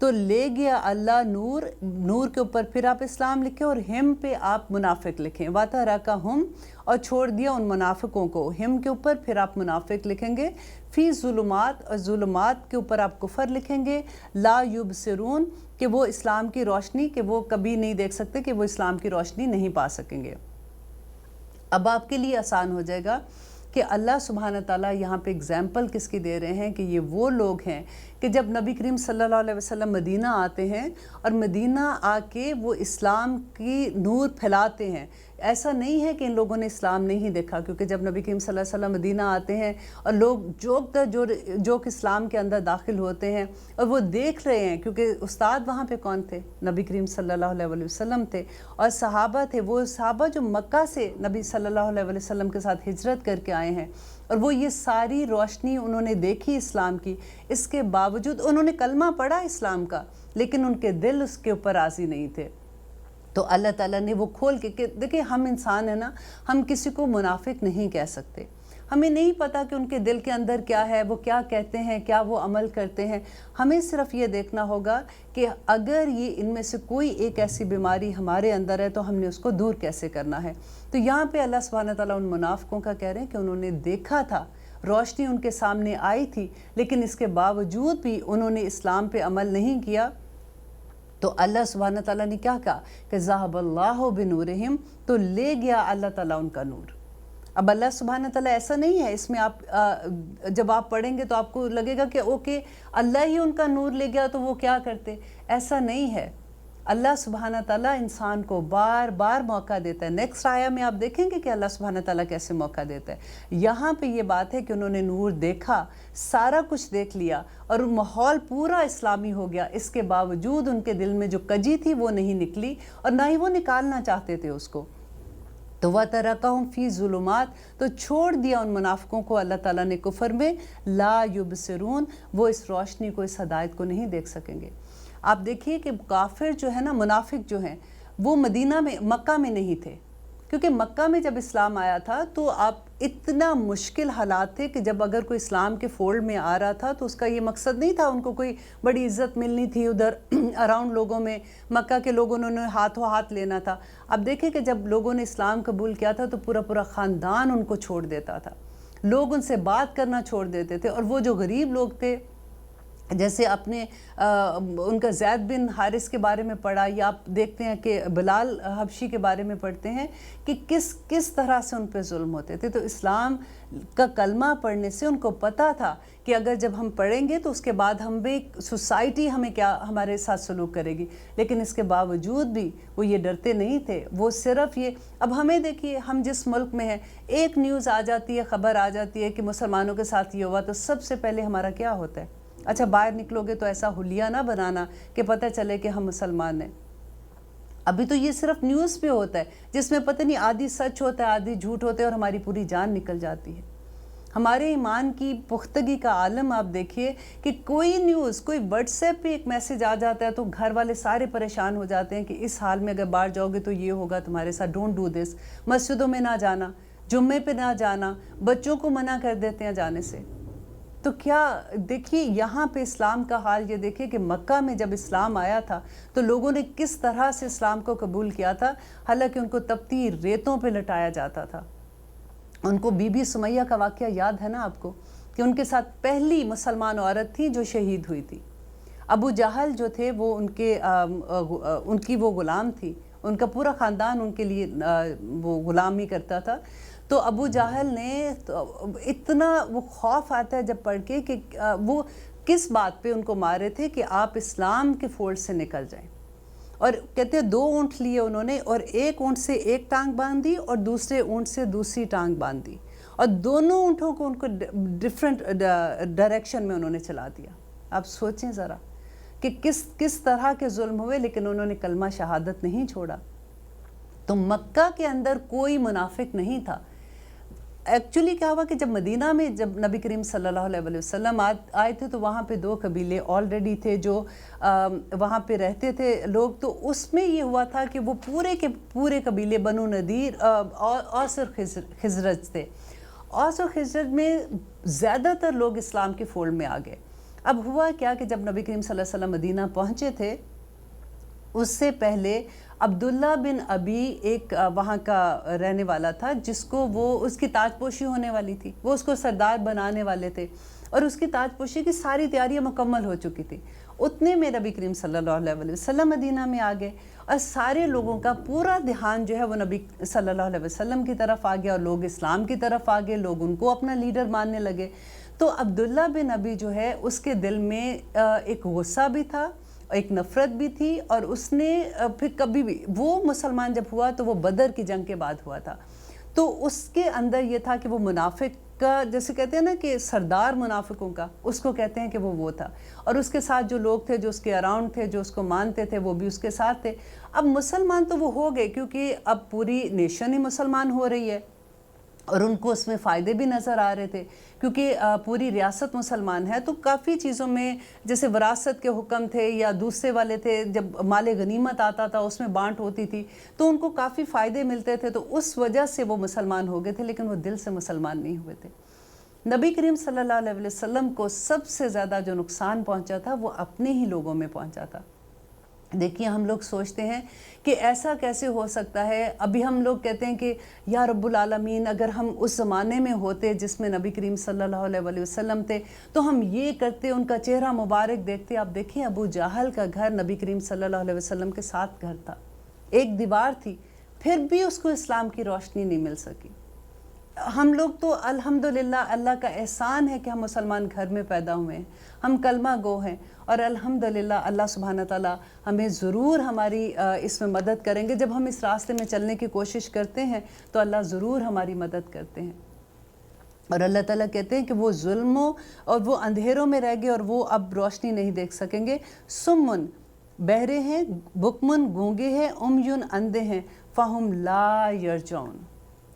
تو لے گیا اللہ نور، نور کے اوپر پھر آپ اسلام لکھیں اور ہم پہ آپ منافق لکھیں، وَتَرَكَهُمْ اور چھوڑ دیا ان منافقوں کو، ہم کے اوپر پھر آپ منافق لکھیں گے، فی ظلمات اور ظلمات کے اوپر آپ کفر لکھیں گے، لا یبصرون کہ وہ اسلام کی روشنی، کہ وہ کبھی نہیں دیکھ سکتے، کہ وہ اسلام کی روشنی نہیں پا سکیں گے۔ اب آپ کے لیے آسان ہو جائے گا کہ اللہ سبحانہ تعالیٰ یہاں پہ اگزامپل کس کی دے رہے ہیں کہ یہ وہ لوگ ہیں کہ جب نبی کریم صلی اللہ علیہ وسلم مدینہ آتے ہیں اور مدینہ آ کے وہ اسلام کی نور پھیلاتے ہیں۔ ایسا نہیں ہے کہ ان لوگوں نے اسلام نہیں دیکھا، کیونکہ جب نبی کریم صلی اللہ علیہ وسلم مدینہ آتے ہیں اور لوگ جوک اسلام کے اندر داخل ہوتے ہیں اور وہ دیکھ رہے ہیں، کیونکہ استاد وہاں پہ کون تھے؟ نبی کریم صلی اللہ علیہ وسلم تھے اور صحابہ تھے، وہ صحابہ جو مکہ سے نبی صلی اللہ علیہ وسلم کے ساتھ ہجرت کر کے آئے ہیں، اور وہ یہ ساری روشنی انہوں نے دیکھی اسلام کی، اس کے باوجود انہوں نے کلمہ پڑھا اسلام کا، لیکن ان کے دل اس کے اوپر راضی نہیں تھے۔ تو اللہ تعالیٰ نے وہ کھول کے کہ دیکھیں ہم انسان ہیں نا، ہم کسی کو منافق نہیں کہہ سکتے، ہمیں نہیں پتہ کہ ان کے دل کے اندر کیا ہے، وہ کیا کہتے ہیں، کیا وہ عمل کرتے ہیں۔ ہمیں صرف یہ دیکھنا ہوگا کہ اگر یہ ان میں سے کوئی ایک ایسی بیماری ہمارے اندر ہے تو ہم نے اس کو دور کیسے کرنا ہے۔ تو یہاں پہ اللہ سبحانہ تعالیٰ ان منافقوں کا کہہ رہے ہیں کہ انہوں نے دیکھا تھا، روشنی ان کے سامنے آئی تھی، لیکن اس کے باوجود بھی انہوں نے اسلام پہ عمل نہیں کیا۔ تو اللہ سبحانہ تعالیٰ نے کیا کہا کہ ذَهَبَ اللَّهُ بِنُورِهِمْ، تو لے گیا اللہ تعالیٰ ان کا نور۔ اب اللہ سبحانہ تعالیٰ ایسا نہیں ہے، اس میں آپ جب آپ پڑھیں گے تو آپ کو لگے گا کہ اوکے اللہ ہی ان کا نور لے گیا تو وہ کیا کرتے، ایسا نہیں ہے۔ اللہ سبحانہ تعالیٰ انسان کو بار بار موقع دیتا ہے۔ نیکسٹ آیا میں آپ دیکھیں گے کہ اللہ سبحانہ تعالیٰ کیسے موقع دیتا ہے۔ یہاں پہ یہ بات ہے کہ انہوں نے نور دیکھا، سارا کچھ دیکھ لیا اور ماحول پورا اسلامی ہو گیا، اس کے باوجود ان کے دل میں جو کجی تھی وہ نہیں نکلی اور نہ ہی وہ نکالنا چاہتے تھے اس کو۔ تو وَتَرَكَهُمْ فِي ظُلُمَاتٍ، تو چھوڑ دیا ان منافقوں کو اللہ تعالیٰ نے کفر میں، لا یبصرون، وہ اس روشنی کو، اس ہدایت کو نہیں دیکھ سکیں گے۔ آپ دیکھیے کہ کافر جو ہے نا، منافق جو ہیں، وہ مدینہ میں، مکہ میں نہیں تھے، کیونکہ مکہ میں جب اسلام آیا تھا تو آپ اتنا مشکل حالات تھے کہ جب اگر کوئی اسلام کے فولڈ میں آ رہا تھا تو اس کا یہ مقصد نہیں تھا ان کو کوئی بڑی عزت ملنی تھی ادھر اراؤنڈ لوگوں میں، مکہ کے لوگوں نے انہیں ہاتھوں ہاتھ لینا تھا۔ اب دیکھیں کہ جب لوگوں نے اسلام قبول کیا تھا تو پورا خاندان ان کو چھوڑ دیتا تھا، لوگ ان سے بات کرنا چھوڑ دیتے تھے، اور وہ جو غریب لوگ تھے، جیسے اپنے ان کا زید بن حارث کے بارے میں پڑھا، یا آپ دیکھتے ہیں کہ بلال حبشی کے بارے میں پڑھتے ہیں کہ کس طرح سے ان پہ ظلم ہوتے تھے۔ تو اسلام کا کلمہ پڑھنے سے ان کو پتہ تھا کہ اگر جب ہم پڑھیں گے تو اس کے بعد ہم بھی سوسائٹی ہمیں کیا ہمارے ساتھ سلوک کرے گی، لیکن اس کے باوجود بھی وہ یہ ڈرتے نہیں تھے، وہ صرف یہ، اب ہمیں دیکھیے ہم جس ملک میں ہیں، ایک نیوز آ جاتی ہے، خبر آ جاتی ہے کہ مسلمانوں کے ساتھ یہ ہوا، تو سب سے پہلے ہمارا کیا ہوتا ہے؟ اچھا باہر نکلو گے تو ایسا حلیہ نہ بنانا کہ پتہ چلے کہ ہم مسلمان ہیں۔ ابھی تو یہ صرف نیوز پہ ہوتا ہے، جس میں پتہ نہیں آدھی سچ ہوتا ہے آدھی جھوٹ ہوتا ہے، اور ہماری پوری جان نکل جاتی ہے۔ ہمارے ایمان کی پختگی کا عالم آپ دیکھیے کہ کوئی نیوز، کوئی واٹس ایپ پہ ایک میسیج آ جاتا ہے تو گھر والے سارے پریشان ہو جاتے ہیں کہ اس حال میں اگر باہر جاؤ گے تو یہ ہوگا تمہارے ساتھ، ڈونٹ ڈو دس، مسجدوں میں نہ جانا، جمعے پہ نہ جانا، بچوں کو منع کر دیتے ہیں جانے سے۔ تو کیا دیکھیے یہاں پہ اسلام کا حال یہ دیکھیے کہ مکہ میں جب اسلام آیا تھا تو لوگوں نے کس طرح سے اسلام کو قبول کیا تھا، حالانکہ ان کو تپتی ریتوں پہ لٹایا جاتا تھا۔ ان کو بی بی سمیہ کا واقعہ یاد ہے نا آپ کو، کہ ان کے ساتھ پہلی مسلمان عورت تھی جو شہید ہوئی تھی۔ ابو جہل جو تھے وہ ان کی وہ غلام تھی، ان کا پورا خاندان ان کے لیے وہ غلامی کرتا تھا۔ تو ابو جہل نے اتنا وہ خوف آتا ہے جب پڑھ کے کہ وہ کس بات پہ ان کو مارے تھے کہ آپ اسلام کے فولڈ سے نکل جائیں، اور کہتے ہیں 2 اونٹ لیے انہوں نے، اور ایک اونٹ سے ایک ٹانگ باندھی اور دوسرے اونٹ سے دوسری ٹانگ باندھی، اور دونوں اونٹوں کو ان کو ڈیفرنٹ ڈائریکشن میں انہوں نے چلا دیا۔ آپ سوچیں ذرا کہ کس طرح کے ظلم ہوئے، لیکن انہوں نے کلمہ شہادت نہیں چھوڑا۔ تو مکہ کے اندر کوئی منافق نہیں تھا۔ ایکچولی کیا ہوا کہ جب مدینہ میں جب نبی کریم صلی اللہ علیہ وسلم آئے تھے تو وہاں پہ 2 قبیلے آلریڈی تھے جو وہاں پہ رہتے تھے لوگ، تو اس میں یہ ہوا تھا کہ وہ پورے کے پورے قبیلے بنو نذیر، اوس اور خزرج تھے۔ اوس اور خزرج میں زیادہ تر لوگ اسلام کے فولڈ میں آ گئے۔ اب ہوا کیا کہ جب نبی کریم صلی اللہ علیہ وسلم مدینہ پہنچے تھے، اس سے پہلے عبداللہ بن ابی ایک وہاں کا رہنے والا تھا، جس کو اس کی تاج پوشی ہونے والی تھی، وہ اس کو سردار بنانے والے تھے، اور اس کی تاج پوشی کی ساری تیاریاں مکمل ہو چکی تھی۔ اتنے میں نبی کریم صلی اللہ علیہ وسلم مدینہ میں آ گئے، اور سارے لوگوں کا پورا دھیان جو ہے وہ نبی صلی اللہ علیہ وسلم کی طرف آ گیا، اور لوگ اسلام کی طرف آ گئے، لوگ ان کو اپنا لیڈر ماننے لگے۔ تو عبداللہ بن ابی جو ہے اس کے دل میں ایک غصہ بھی تھا، ایک نفرت بھی تھی، اور اس نے پھر کبھی بھی، وہ مسلمان جب ہوا تو وہ بدر کی جنگ کے بعد ہوا تھا، تو اس کے اندر یہ تھا کہ وہ منافق کا، جیسے کہتے ہیں نا کہ سردار منافقوں کا، اس کو کہتے ہیں کہ وہ تھا، اور اس کے ساتھ جو لوگ تھے جو اس کے اراؤنڈ تھے، جو اس کو مانتے تھے، وہ بھی اس کے ساتھ تھے۔ اب مسلمان تو وہ ہو گئے، کیونکہ اب پوری نیشن ہی مسلمان ہو رہی ہے، اور ان کو اس میں فائدے بھی نظر آ رہے تھے، کیونکہ پوری ریاست مسلمان ہے، تو کافی چیزوں میں جیسے وراثت کے حکم تھے یا دوسرے والے تھے، جب مال غنیمت آتا تھا اس میں بانٹ ہوتی تھی، تو ان کو کافی فائدے ملتے تھے، تو اس وجہ سے وہ مسلمان ہو گئے تھے، لیکن وہ دل سے مسلمان نہیں ہوئے تھے۔ نبی کریم صلی اللہ علیہ وسلم کو سب سے زیادہ جو نقصان پہنچا تھا وہ اپنے ہی لوگوں میں پہنچا تھا۔ دیکھیے ہم لوگ سوچتے ہیں کہ ایسا کیسے ہو سکتا ہے، ابھی ہم لوگ کہتے ہیں کہ یا رب العالمین، اگر ہم اس زمانے میں ہوتے جس میں نبی کریم صلی اللہ علیہ وسلم تھے تو ہم یہ کرتے، ان کا چہرہ مبارک دیکھتے۔ آپ دیکھیں ابو جہل کا گھر نبی کریم صلی اللہ علیہ وسلم کے ساتھ گھر تھا، ایک دیوار تھی، پھر بھی اس کو اسلام کی روشنی نہیں مل سکی۔ ہم لوگ تو الحمدللہ اللہ کا احسان ہے کہ ہم مسلمان گھر میں پیدا ہوئے ہیں، ہم کلمہ گو ہیں، اور الحمدللہ اللہ سبحانہ تعالیٰ ہمیں ضرور ہماری اس میں مدد کریں گے۔ جب ہم اس راستے میں چلنے کی کوشش کرتے ہیں تو اللہ ضرور ہماری مدد کرتے ہیں، اور اللہ تعالیٰ کہتے ہیں کہ وہ ظلموں اور وہ اندھیروں میں رہ گئے اور وہ اب روشنی نہیں دیکھ سکیں گے۔ سمن بہرے ہیں، بکمن گونگے ہیں، امیون اندھے ہیں، فہم لا یرجعون،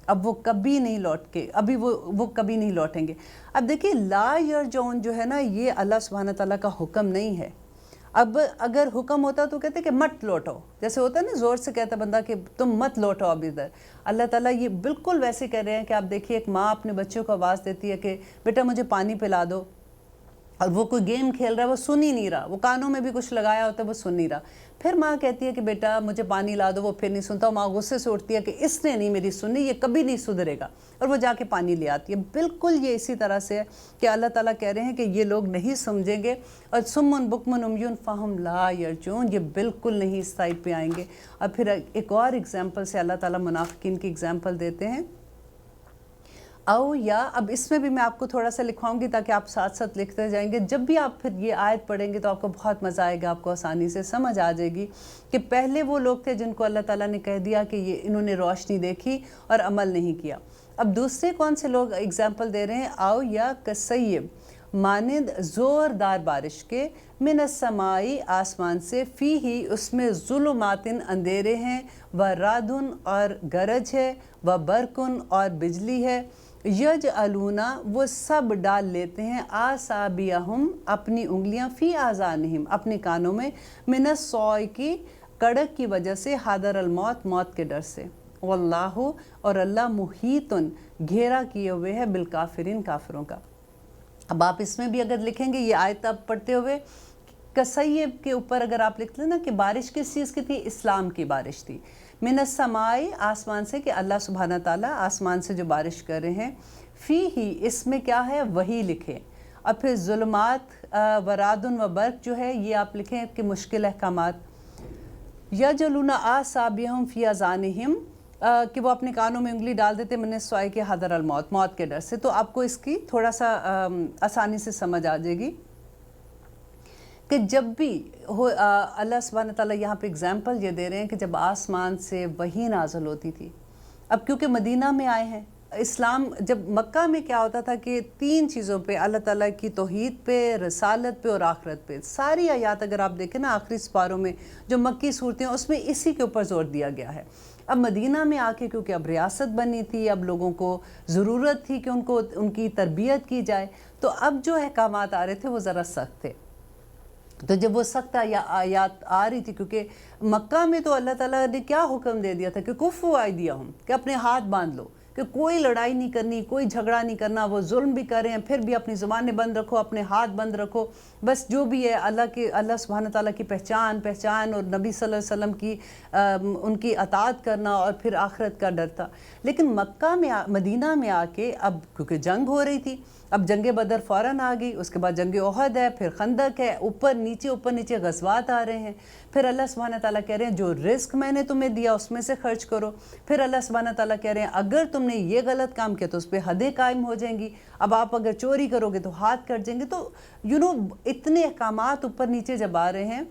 اب وہ کبھی نہیں لوٹ کے، ابھی وہ کبھی نہیں لوٹیں گے۔ اب دیکھیے لا یرجعون جو ہے نا، یہ اللہ سبحانہ تعالیٰ کا حکم نہیں ہے۔ اب اگر حکم ہوتا تو کہتے کہ مت لوٹو، جیسے ہوتا ہے نا زور سے کہتا بندہ کہ تم مت لوٹو اب ادھر، اللہ تعالیٰ یہ بالکل ویسے کہہ رہے ہیں کہ آپ دیکھیے ایک ماں اپنے بچوں کو آواز دیتی ہے کہ بیٹا مجھے پانی پلا دو، اور وہ کوئی گیم کھیل رہا ہے، وہ سن ہی نہیں رہا، وہ کانوں میں بھی کچھ لگایا ہوتا ہے، وہ سن نہیں رہا، پھر ماں کہتی ہے کہ بیٹا مجھے پانی لا دو، وہ پھر نہیں سنتا، ماں غصے سے اٹھتی ہے کہ اس نے نہیں میری سنی، یہ کبھی نہیں سدھرے گا، اور وہ جا کے پانی لے آتی ہے۔ بالکل یہ اسی طرح سے ہے کہ اللہ تعالیٰ کہہ رہے ہیں کہ یہ لوگ نہیں سمجھیں گے، اور سمن بکمن امیون فہم لا یرجعون، یہ بالکل نہیں اس سائڈ پہ آئیں گے۔ اور پھر ایک اور ایگزامپل سے اللہ تعالیٰ منافقین کی ایگزامپل دیتے ہیں، او یا، اب اس میں بھی میں آپ کو تھوڑا سا لکھواؤں گی تاکہ آپ ساتھ ساتھ لکھتے جائیں گے، جب بھی آپ پھر یہ آیت پڑھیں گے تو آپ کو بہت مزہ آئے گا، آپ کو آسانی سے سمجھ آ جائے گی کہ پہلے وہ لوگ تھے جن کو اللہ تعالیٰ نے کہہ دیا کہ یہ انہوں نے روشنی دیکھی اور عمل نہیں کیا۔ اب دوسرے کون سے لوگ ایگزامپل دے رہے ہیں، او یا کسیب، مانند زوردار بارش کے، من السمائی، آسمان سے، فی ہی، اس میں ظلماتن، اندھیرے ہیں، و رادن، اور گرج ہے، و برکن، اور بجلی ہے، یجعلونا، وہ سب ڈال لیتے ہیں، آصابعہم، اپنی انگلیاں، فی آذانہم، اپنے کانوں میں، من الصواعق، کڑک کی وجہ سے، حذر الموت، موت کے ڈر سے، واللہ، اور اللہ، محیطن، گھیرا کیے ہوئے ہے، بالکافرین، کافروں کا۔ اب آپ اس میں بھی اگر لکھیں گے یہ آیت آپ پڑھتے ہوئے، کسیب کے اوپر اگر آپ لکھ لیں نا کہ بارش کس چیز کی تھی، اسلام کی بارش تھی، من السمائی، آسمان سے، کہ اللہ سبحانہ تعالیٰ آسمان سے جو بارش کر رہے ہیں، فی ہی، اس میں کیا ہے، وہی لکھیں، اور پھر ظلمات، ورادن و برق جو ہے یہ آپ لکھیں کہ مشکل احکامات، یجعلون آصابعہم فی آذانہم، کہ وہ اپنے کانوں میں انگلی ڈال دیتے، من الصواعق، حذر الموت، موت کے ڈر سے۔ تو آپ کو اس کی تھوڑا سا آسانی سے سمجھ آ جائے گی کہ جب بھی اللہ سبحانہ تعالیٰ یہاں پہ اگزامپل یہ دے رہے ہیں کہ جب آسمان سے وحی نازل ہوتی تھی، اب کیونکہ مدینہ میں آئے ہیں، اسلام جب مکہ میں کیا ہوتا تھا کہ تین چیزوں پہ، اللہ تعالیٰ کی توحید پہ، رسالت پہ، اور آخرت پہ، ساری آیات اگر آپ دیکھیں نا آخری سپاروں میں جو مکی صورتیں ہیں اس میں اسی کے اوپر زور دیا گیا ہے۔ اب مدینہ میں آ کے کیونکہ اب ریاست بنی تھی، اب لوگوں کو ضرورت تھی کہ ان کی تربیت کی جائے، تو اب جو احکامات آ رہے تھے وہ ذرا سخت تھے۔ تو جب وہ سخت آیات آ رہی تھی، کیونکہ مکہ میں تو اللہ تعالیٰ نے کیا حکم دے دیا تھا کہ کفو ایدیہم، کہ اپنے ہاتھ باندھ لو، کہ کوئی لڑائی نہیں کرنی, کوئی جھگڑا نہیں کرنا. وہ ظلم بھی کر رہے ہیں پھر بھی اپنی زبانیں بند رکھو, اپنے ہاتھ بند رکھو, بس جو بھی ہے اللہ سبحانہ تعالیٰ کی پہچان اور نبی صلی اللہ علیہ وسلم کی ان کی اطاعت کرنا اور پھر آخرت کا ڈر تھا. لیکن مدینہ میں آ کے اب کیونکہ جنگ ہو رہی تھی, اب جنگ بدر فوراً آ گئی, اس کے بعد جنگ احد ہے, پھر خندق ہے, اوپر نیچے غزوات آ رہے ہیں. پھر اللہ سبحانہ تعالیٰ کہہ رہے ہیں جو رزق میں نے تمہیں دیا اس میں سے خرچ کرو. پھر اللہ سبحانہ تعالیٰ کہہ رہے ہیں اگر تم نے یہ غلط کام کیا تو اس پہ حدیں قائم ہو جائیں گی. اب آپ اگر چوری کرو گے تو ہاتھ کٹ جائیں گے. تو اتنے احکامات اوپر نیچے جب آ رہے ہیں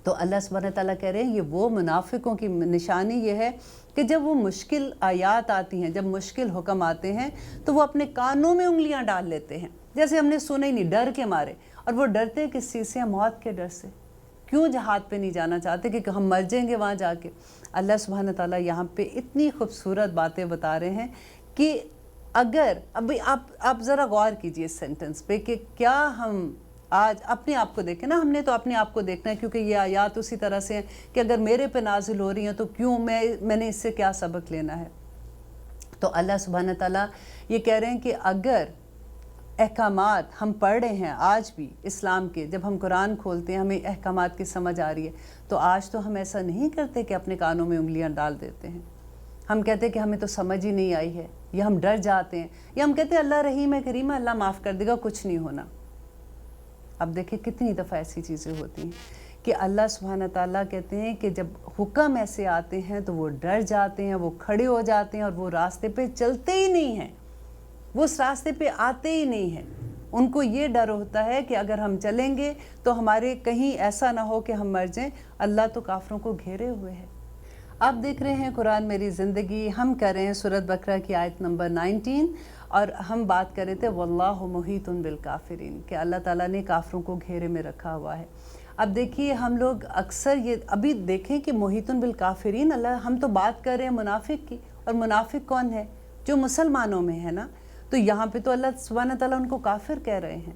تو اللہ سبحانہ تعالیٰ کہہ رہے ہیں یہ وہ منافقوں کی نشانی یہ ہے کہ جب وہ مشکل آیات آتی ہیں, جب مشکل حکم آتے ہیں تو وہ اپنے کانوں میں انگلیاں ڈال لیتے ہیں, جیسے ہم نے سنا ہی نہیں, ڈر کے مارے. اور وہ ڈرتے کس چیز سے؟ موت کے ڈر سے. کیوں جہاد پہ نہیں جانا چاہتے کہ ہم مر جائیں گے وہاں جا کے. اللہ سبحانہ تعالیٰ یہاں پہ اتنی خوبصورت باتیں بتا رہے ہیں کہ اگر ابھی آپ ذرا غور کیجئے اس سینٹنس پہ کہ کیا ہم آج اپنے آپ کو دیکھیں نا, ہم نے تو اپنے آپ کو دیکھنا ہے کیونکہ یہ آیات اسی طرح سے ہیں کہ اگر میرے پہ نازل ہو رہی ہیں تو کیوں میں نے اس سے کیا سبق لینا ہے. تو اللہ سبحانہ تعالیٰ یہ کہہ رہے ہیں کہ اگر احکامات ہم پڑھ رہے ہیں آج بھی اسلام کے, جب ہم قرآن کھولتے ہیں ہمیں احکامات کی سمجھ آ رہی ہے, تو آج تو ہم ایسا نہیں کرتے کہ اپنے کانوں میں انگلیاں ڈال دیتے ہیں. ہم کہتے ہیں کہ ہمیں تو سمجھ ہی نہیں آئی ہے, یا ہم ڈر جاتے ہیں, یا ہم کہتے ہیں اللہ رحیم ہے کریم ہے, اللہ معاف کر دے گا, کچھ نہیں ہونا. اب دیکھیں کتنی دفعہ ایسی چیزیں ہوتی ہیں کہ اللہ سبحانہ تعالیٰ کہتے ہیں کہ جب حکم ایسے آتے ہیں تو وہ ڈر جاتے ہیں, وہ کھڑے ہو جاتے ہیں اور وہ راستے پہ چلتے ہی نہیں ہیں, وہ اس راستے پہ آتے ہی نہیں ہیں. ان کو یہ ڈر ہوتا ہے کہ اگر ہم چلیں گے تو ہمارے کہیں ایسا نہ ہو کہ ہم مر جائیں. اللہ تو کافروں کو گھیرے ہوئے ہے. آپ دیکھ رہے ہیں قرآن میری زندگی, ہم کر رہے ہیں سورۃ بقرہ کی آیت نمبر 19, اور ہم بات کر رہے تھے واللہ محیط بالکافرین, کہ اللہ تعالیٰ نے کافروں کو گھیرے میں رکھا ہوا ہے. اب دیکھیے ہم لوگ اکثر یہ ابھی دیکھیں کہ محیط بالکافرین, ہم تو بات کر رہے ہیں منافق کی, اور منافق کون ہے؟ جو مسلمانوں میں ہے نا. تو یہاں پہ تو اللہ سبحانہ تعالیٰ ان کو کافر کہہ رہے ہیں.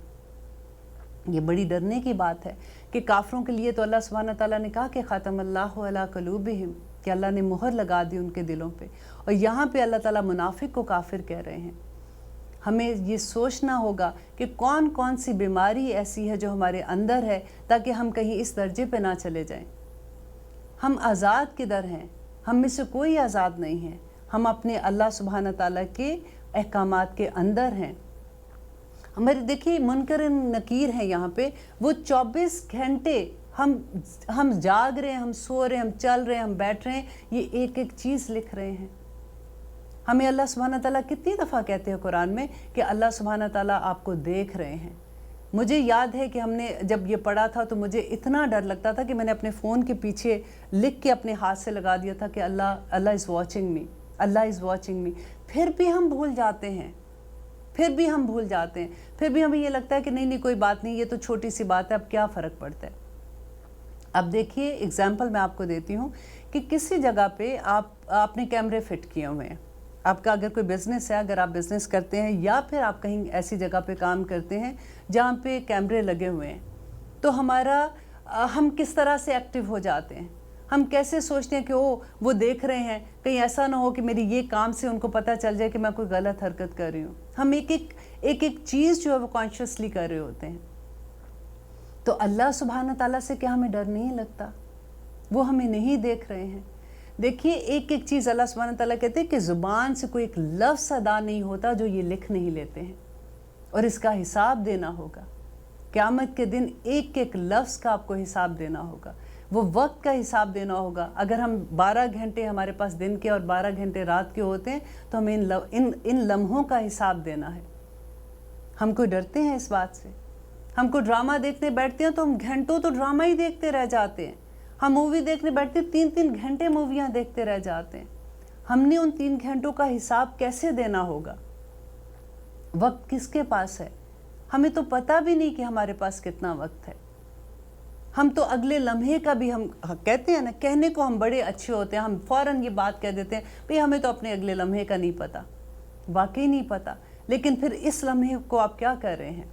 یہ بڑی ڈرنے کی بات ہے کہ کافروں کے لیے تو اللہ سبحانہ تعالیٰ نے کہا کہ ختم اللہ علی قلوبہم, کہ اللہ نے مہر لگا دی ان کے دلوں پہ, اور یہاں پہ اللہ تعالیٰ منافق کو کافر کہہ رہے ہیں. ہمیں یہ سوچنا ہوگا کہ کون کون سی بیماری ایسی ہے جو ہمارے اندر ہے, تاکہ ہم کہیں اس درجے پہ نہ چلے جائیں. ہم آزاد کدھر ہیں؟ ہم میں سے کوئی آزاد نہیں ہے. ہم اپنے اللہ سبحانہ تعالیٰ کے احکامات کے اندر ہیں. ہمارے دیکھیے منکر نکیر ہیں یہاں پہ, وہ 24 گھنٹے ہم جاگ رہے ہیں, ہم سو رہے ہیں, ہم چل رہے ہیں, ہم بیٹھ رہے ہیں, یہ ایک ایک چیز لکھ رہے ہیں. ہمیں اللہ سبحانہ تعالیٰ کتنی دفعہ کہتے ہیں قرآن میں کہ اللہ سبحانہ تعالیٰ آپ کو دیکھ رہے ہیں. مجھے یاد ہے کہ ہم نے جب یہ پڑھا تھا تو مجھے اتنا ڈر لگتا تھا کہ میں نے اپنے فون کے پیچھے لکھ کے اپنے ہاتھ سے لگا دیا تھا کہ اللہ is watching me, Allah is watching me. پھر بھی ہم بھول جاتے ہیں, پھر بھی ہمیں یہ لگتا ہے کہ نہیں کوئی بات نہیں, یہ تو چھوٹی سی بات ہے, اب کیا فرق پڑتا ہے. اب دیکھیے اگزامپل میں آپ کو دیتی ہوں کہ کسی جگہ پہ آپ نے کیمرے فٹ کیے ہوئے ہیں. آپ کا اگر کوئی بزنس ہے, اگر آپ بزنس کرتے ہیں یا پھر آپ کہیں ایسی جگہ پہ کام کرتے ہیں جہاں پہ کیمرے لگے ہوئے ہیں, تو ہم کس طرح سے ایکٹیو ہو جاتے ہیں. ہم کیسے سوچتے ہیں کہ وہ دیکھ رہے ہیں, کہیں ایسا نہ ہو کہ میری یہ کام سے ان کو پتہ چل جائے کہ میں کوئی غلط حرکت کر رہی ہوں. ہم ایک چیز جو ہے وہ کانشیسلی کر رہے ہوتے ہیں. تو اللہ سبحانہ تعالیٰ سے کیا ہمیں ڈر نہیں لگتا؟ وہ ہمیں نہیں دیکھ رہے ہیں. دیکھیے ایک چیز اللہ سبحانہ تعالیٰ کہتے ہیں کہ زبان سے کوئی ایک لفظ ادا نہیں ہوتا جو یہ لکھ نہیں لیتے ہیں, اور اس کا حساب دینا ہوگا. قیامت کے دن ایک لفظ کا آپ کو حساب دینا ہوگا, وہ وقت کا حساب دینا ہوگا. اگر ہم 12 گھنٹے ہمارے پاس دن کے اور 12 گھنٹے رات کے ہوتے ہیں تو ہمیں ان لمحوں کا حساب دینا ہے. ہم کوئی ڈرتے ہیں اس بات سے؟ ہم کو ڈرامہ دیکھنے بیٹھتے ہیں تو ہم گھنٹوں تو ڈرامہ ہی دیکھتے رہ جاتے ہیں. ہم مووی دیکھنے بیٹھتے ہیں 3 گھنٹے موویاں دیکھتے رہ جاتے ہیں. ہم نے ان 3 گھنٹوں کا حساب کیسے دینا ہوگا؟ وقت کس کے پاس ہے؟ ہمیں تو پتہ بھی نہیں کہ ہمارے پاس کتنا وقت ہے. ہم تو اگلے لمحے کا بھی, ہم کہتے ہیں نا, کہنے کو ہم بڑے اچھے ہوتے ہیں, ہم فوراً یہ بات کہہ دیتے ہیں بھئی ہمیں تو اپنے اگلے لمحے کا نہیں پتہ. واقعی نہیں پتہ. لیکن پھر اس لمحے کو آپ کیا کر رہے ہیں؟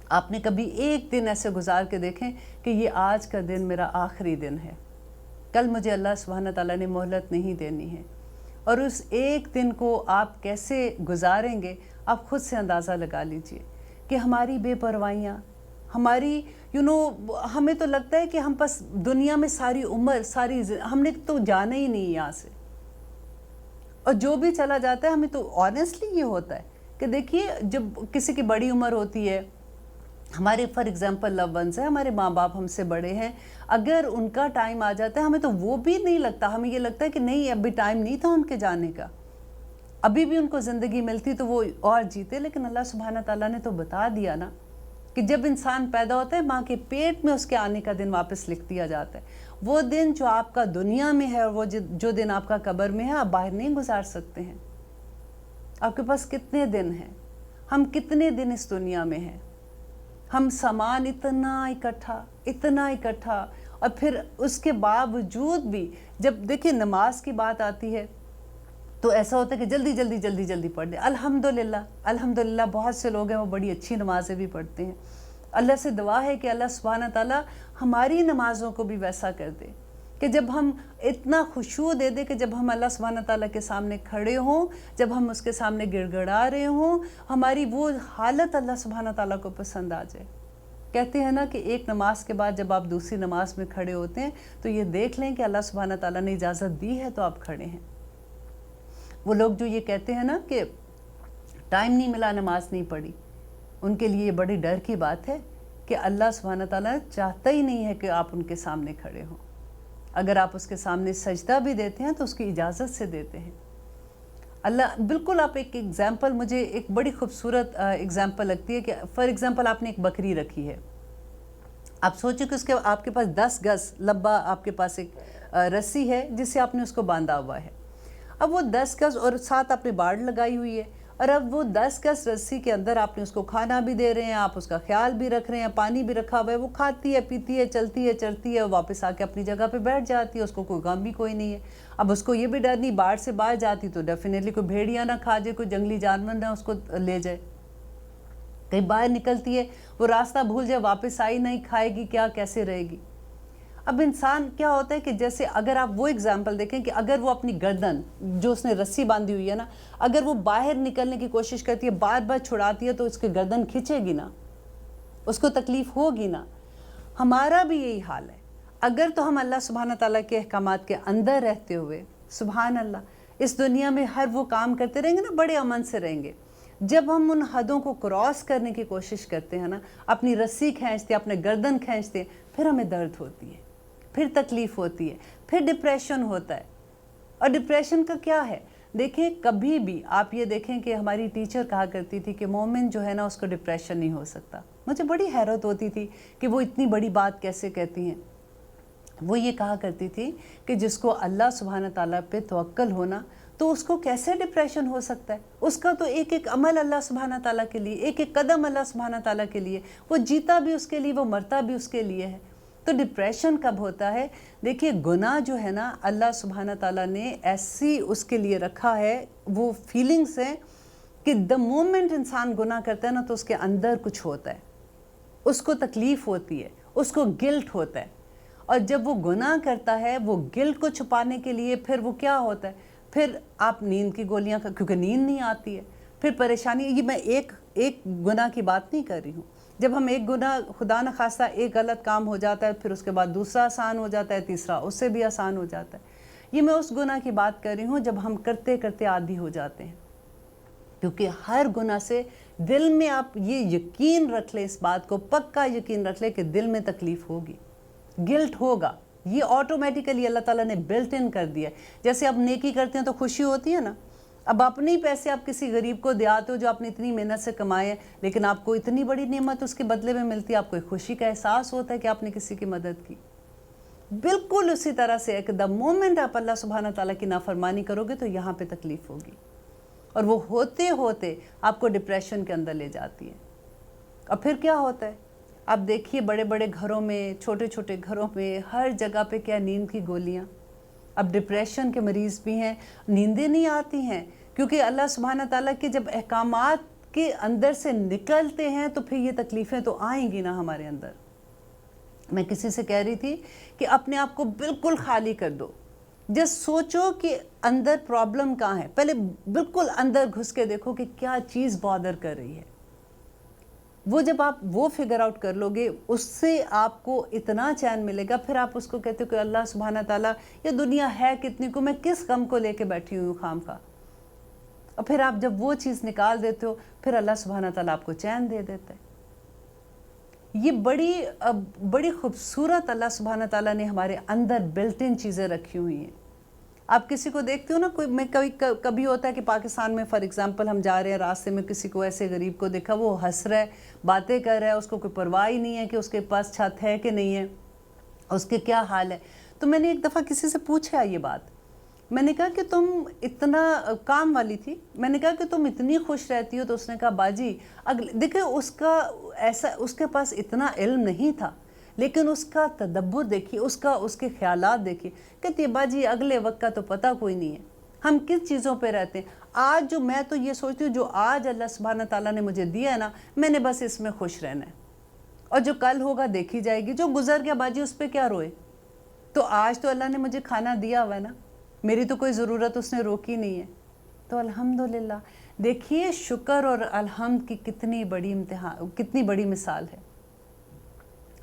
آپ نے کبھی ایک دن ایسے گزار کے دیکھیں کہ یہ آج کا دن میرا آخری دن ہے, کل مجھے اللہ سبحانہ تعالیٰ نے مہلت نہیں دینی ہے. اور اس ایک دن کو آپ کیسے گزاریں گے آپ خود سے اندازہ لگا لیجئے کہ ہماری بے پروائیاں، ہماری ہمیں تو لگتا ہے کہ ہم بس دنیا میں ساری عمر ہم نے تو جانا ہی نہیں یہاں سے، اور جو بھی چلا جاتا ہے ہمیں تو آنیسٹلی یہ ہوتا ہے کہ دیکھیے جب کسی کی بڑی عمر ہوتی ہے، ہمارے فار ایگزامپل لو ونز ہیں، ہمارے ماں باپ ہم سے بڑے ہیں، اگر ان کا ٹائم آ جاتا ہے ہمیں تو وہ بھی نہیں لگتا، ہمیں یہ لگتا ہے کہ نہیں ابھی ٹائم نہیں تھا ان کے جانے کا، ابھی بھی ان کو زندگی ملتی تو وہ اور جیتے، لیکن اللہ سبحانہ تعالیٰ نے تو بتا دیا نا کہ جب انسان پیدا ہوتا ہے ماں کے پیٹ میں اس کے آنے کا دن واپس لکھ دیا جاتا ہے، وہ دن جو آپ کا دنیا میں ہے اور وہ جو دن آپ کا قبر میں ہے آپ باہر نہیں گزار سکتے ہیں۔ آپ کے پاس کتنے دن ہیں؟ ہم کتنے دن اس دنیا میں ہیں؟ ہم سامان اتنا اکٹھا اور پھر اس کے باوجود بھی جب دیکھیں نماز کی بات آتی ہے تو ایسا ہوتا ہے کہ جلدی پڑھ دیں۔ الحمدللہ بہت سے لوگ ہیں وہ بڑی اچھی نمازیں بھی پڑھتے ہیں۔ اللہ سے دعا ہے کہ اللہ سبحانہ تعالیٰ ہماری نمازوں کو بھی ویسا کر دے کہ جب ہم اتنا خشوع دے دے کہ جب ہم اللہ سبحانہ تعالیٰ کے سامنے کھڑے ہوں، جب ہم اس کے سامنے گڑ گڑا رہے ہوں، ہماری وہ حالت اللہ سبحانہ تعالیٰ کو پسند آ جائے۔ کہتے ہیں نا کہ ایک نماز کے بعد جب آپ دوسری نماز میں کھڑے ہوتے ہیں تو یہ دیکھ لیں کہ اللہ سبحانہ تعالیٰ نے اجازت دی ہے تو آپ کھڑے ہیں۔ وہ لوگ جو یہ کہتے ہیں نا کہ ٹائم نہیں ملا نماز نہیں پڑھی، ان کے لیے بڑی ڈر کی بات ہے کہ اللہ سبحانہ تعالیٰ چاہتا ہی نہیں ہے کہ آپ ان کے سامنے کھڑے ہوں۔ اگر آپ اس کے سامنے سجدہ بھی دیتے ہیں تو اس کی اجازت سے دیتے ہیں۔ اللہ بالکل آپ ایک ایگزامپل، مجھے ایک بڑی خوبصورت ایگزامپل لگتی ہے کہ فار ایگزامپل آپ نے ایک بکری رکھی ہے، آپ سوچیں کہ آپ کے پاس 10 گز لمبا آپ کے پاس ایک رسی ہے جس سے آپ نے اس کو باندھا ہوا ہے۔ اب وہ 10 گز اور ساتھ آپ نے باڑ لگائی ہوئی ہے، اور اب وہ 10 گز رسی کے اندر آپ نے اس کو کھانا بھی دے رہے ہیں، آپ اس کا خیال بھی رکھ رہے ہیں، پانی بھی رکھا ہوا ہے، وہ کھاتی ہے پیتی ہے چلتی ہے چرتی ہے، واپس آ کے اپنی جگہ پہ بیٹھ جاتی ہے، اس کو کوئی غم بھی کوئی نہیں ہے۔ اب اس کو یہ بھی ڈر نہیں باڑ سے باہر جاتی تو ڈیفینیٹلی کوئی بھیڑیا نہ کھا جائے، کوئی جنگلی جانور نہ اس کو لے جائے، کہیں باہر نکلتی ہے وہ راستہ بھول جائے واپس آئی نہیں، کھائے گی کیا، کیسے رہے گی۔ اب انسان کیا ہوتا ہے کہ جیسے اگر آپ وہ اگزامپل دیکھیں کہ اگر وہ اپنی گردن جو اس نے رسی باندھی ہوئی ہے نا، اگر وہ باہر نکلنے کی کوشش کرتی ہے بار بار چھڑاتی ہے تو اس کی گردن کھچے گی نا، اس کو تکلیف ہوگی نا۔ ہمارا بھی یہی حال ہے، اگر تو ہم اللہ سبحانہ تعالیٰ کے احکامات کے اندر رہتے ہوئے سبحان اللہ اس دنیا میں ہر وہ کام کرتے رہیں گے نا، بڑے امن سے رہیں گے۔ جب ہم ان حدوں کو کراس کرنے کی کوشش کرتے ہیں نا، اپنی رسی کھینچتے ہیں، اپنے گردن کھینچتے ہیں، پھر ہمیں درد ہوتی ہے، پھر تکلیف ہوتی ہے، پھر ڈپریشن ہوتا ہے۔ اور ڈپریشن کا کیا ہے؟ دیکھیں کبھی بھی آپ یہ دیکھیں کہ ہماری ٹیچر کہا کرتی تھی کہ مومن جو ہے نا اس کو ڈپریشن نہیں ہو سکتا۔ مجھے بڑی حیرت ہوتی تھی کہ وہ اتنی بڑی بات کیسے کہتی ہیں۔ وہ یہ کہا کرتی تھی کہ جس کو اللہ سبحانہ تعالیٰ پہ توکل ہونا تو اس کو کیسے ڈپریشن ہو سکتا ہے؟ اس کا تو ایک ایک عمل اللہ سبحانہ تعالیٰ کے لیے، ایک ایک قدم اللہ سبحانہ تعالیٰ کے لیے، وہ جیتا بھی اس کے لیے، وہ مرتا بھی اس کے لیے ہے۔ تو ڈپریشن کب ہوتا ہے؟ دیکھیے گناہ جو ہے نا اللہ سبحانہ تعالیٰ نے ایسی اس کے لیے رکھا ہے، وہ فیلنگس ہیں کہ دا مومنٹ انسان گناہ کرتا ہے نا تو اس کے اندر کچھ ہوتا ہے، اس کو تکلیف ہوتی ہے، اس کو گلٹ ہوتا ہے، اور جب وہ گناہ کرتا ہے وہ گلٹ کو چھپانے کے لیے پھر وہ کیا ہوتا ہے، پھر آپ نیند کی گولیاں کیونکہ نیند نہیں آتی ہے، پھر پریشانی۔ یہ میں ایک گناہ کی بات نہیں کر رہی ہوں، جب ہم ایک گناہ خدا نخواستہ ایک غلط کام ہو جاتا ہے پھر اس کے بعد دوسرا آسان ہو جاتا ہے، تیسرا اس سے بھی آسان ہو جاتا ہے۔ یہ میں اس گناہ کی بات کر رہی ہوں جب ہم کرتے کرتے عادی ہو جاتے ہیں، کیونکہ ہر گناہ سے دل میں آپ یہ یقین رکھ لیں، اس بات کو پکا یقین رکھ لیں کہ دل میں تکلیف ہوگی، گلٹ ہوگا، یہ آٹومیٹیکلی اللہ تعالیٰ نے بلٹ ان کر دیا ہے۔ جیسے آپ نیکی کرتے ہیں تو خوشی ہوتی ہے نا، اب اپنے ہی پیسے آپ کسی غریب کو دیاتے ہو جو آپ نے اتنی محنت سے کمائے، لیکن آپ کو اتنی بڑی نعمت اس کے بدلے میں ملتی ہے، آپ کو ایک خوشی کا احساس ہوتا ہے کہ آپ نے کسی کی مدد کی۔ بالکل اسی طرح سے ایک دا مومنٹ آپ اللہ سبحانہ تعالیٰ کی نافرمانی کرو گے تو یہاں پہ تکلیف ہوگی، اور وہ ہوتے ہوتے آپ کو ڈپریشن کے اندر لے جاتی ہے۔ اور پھر کیا ہوتا ہے؟ آپ دیکھیے بڑے بڑے گھروں میں، چھوٹے چھوٹے گھروں میں، ہر جگہ پہ کیا نیند کی گولیاں۔ اب ڈپریشن کے مریض بھی ہیں، نیندیں نہیں آتی ہیں، کیونکہ اللہ سبحانہ تعالیٰ کے جب احکامات کے اندر سے نکلتے ہیں تو پھر یہ تکلیفیں تو آئیں گی نا ہمارے اندر۔ میں کسی سے کہہ رہی تھی کہ اپنے آپ کو بالکل خالی کر دو، جس سوچو کہ اندر پرابلم کہاں ہے، پہلے بالکل اندر گھس کے دیکھو کہ کیا چیز بادر کر رہی ہے. وہ جب آپ وہ فگر آؤٹ کر لو گے، اس سے آپ کو اتنا چین ملے گا. پھر آپ اس کو کہتے ہو کہ اللہ سبحانہ تعالیٰ یہ دنیا ہے کتنی کو، میں کس غم کو لے کے بیٹھی ہوئی ہوں خام خواہ. اور پھر آپ جب وہ چیز نکال دیتے ہو، پھر اللہ سبحانہ تعالیٰ آپ کو چین دے دیتا ہے. یہ بڑی خوبصورت اللہ سبحانہ تعالیٰ نے ہمارے اندر بلٹ ان چیزیں رکھی ہوئی ہیں. آپ کسی کو دیکھتے ہو نا، کبھی ہوتا ہے کہ پاکستان میں فار ایگزامپل ہم جا رہے ہیں راستے میں، کسی کو ایسے غریب کو دیکھا، وہ ہنس رہا ہے، باتیں کر رہا ہے، اس کو کوئی پرواہ ہی نہیں ہے کہ اس کے پاس چھت ہے کہ نہیں ہے، اس کے کیا حال ہے. تو میں نے ایک دفعہ کسی سے پوچھا یہ بات، میں نے کہا کہ تم اتنا کام والی تھی، میں نے کہا کہ تم اتنی خوش رہتی ہو. تو اس نے کہا باجی دیکھیں اس کے پاس اتنا علم نہیں تھا، لیکن اس کا تدبر دیکھیے، اس کے خیالات دیکھیے. کہتی ہے باجی اگلے وقت کا تو پتہ کوئی نہیں ہے، ہم کس چیزوں پہ رہتے ہیں. آج میں تو یہ سوچتی ہوں جو آج اللہ سبحانہ تعالیٰ نے مجھے دیا ہے نا، میں نے بس اس میں خوش رہنا ہے، اور جو کل ہوگا دیکھی جائے گی. جو گزر گیا باجی اس پہ کیا روئے. تو آج تو اللہ نے مجھے کھانا دیا ہوا ہے نا، میری تو کوئی ضرورت اس نے روکی نہیں ہے. تو الحمدللہ دیکھیے شکر اور الحمد کی کتنی بڑی مثال ہے.